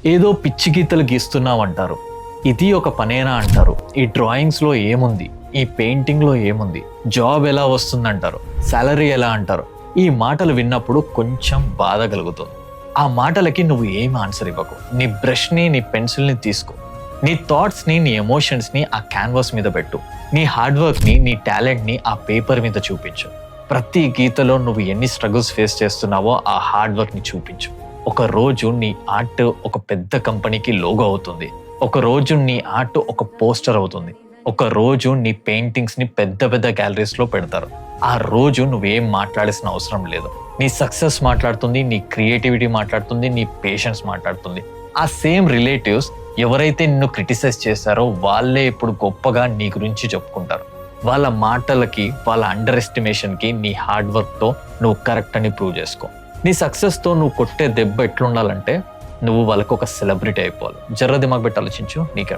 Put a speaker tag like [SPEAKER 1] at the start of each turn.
[SPEAKER 1] ఏదో పిచ్చి గీతలు గీస్తున్నామంటారు. ఇది ఒక పనేనా అంటారు. ఈ డ్రాయింగ్స్లో ఏముంది, ఈ పెయింటింగ్లో ఏముంది, జాబ్ ఎలా వస్తుందంటారు, సాలరీ ఎలా అంటారు. ఈ మాటలు విన్నప్పుడు కొంచెం బాధ కలుగుతుంది. ఆ మాటలకి నువ్వు ఏం ఆన్సర్ ఇవ్వకు. నీ బ్రష్ని, నీ పెన్సిల్ని తీసుకో. నీ థాట్స్ని, నీ ఎమోషన్స్ని ఆ క్యాన్వాస్ మీద పెట్టు. నీ హార్డ్ వర్క్ని, నీ టాలెంట్ని ఆ పేపర్ మీద చూపించు. ప్రతి గీతలో నువ్వు ఎన్ని స్ట్రగుల్స్ ఫేస్ చేస్తున్నావో ఆ హార్డ్ వర్క్ని చూపించు. ఒక రోజు నీ ఆర్ట్ ఒక పెద్ద కంపెనీకి లోగో అవుతుంది. ఒక రోజు నీ ఆర్ట్ ఒక పోస్టర్ అవుతుంది. ఒక రోజు నీ పెయింటింగ్స్ని పెద్ద పెద్ద గ్యాలరీస్లో పెడతారు. ఆ రోజు నువ్వేం మాట్లాడాల్సిన అవసరం లేదు. నీ సక్సెస్ మాట్లాడుతుంది, నీ క్రియేటివిటీ మాట్లాడుతుంది, నీ పేషెన్స్ మాట్లాడుతుంది. ఆ సేమ్ రిలేటివ్స్ ఎవరైతే నిన్ను క్రిటిసైజ్ చేస్తారో వాళ్ళే ఇప్పుడు గొప్పగా నీ గురించి చెప్పుకుంటారు. వాళ్ళ మాటలకి, వాళ్ళ అండర్ ఎస్టిమేషన్కి నీ హార్డ్ వర్క్తో నువ్వు కరెక్ట్ అని ప్రూవ్ చేసుకో. నీ సక్సెస్తో నువ్వు కొట్టే దెబ్బ ఎట్లుండాలంటే నువ్వు వాళ్ళకు ఒక సెలబ్రిటీ అయిపోవాలి. జర్ర దిమాగ్ పెట్టి ఆలోచించు, నీకే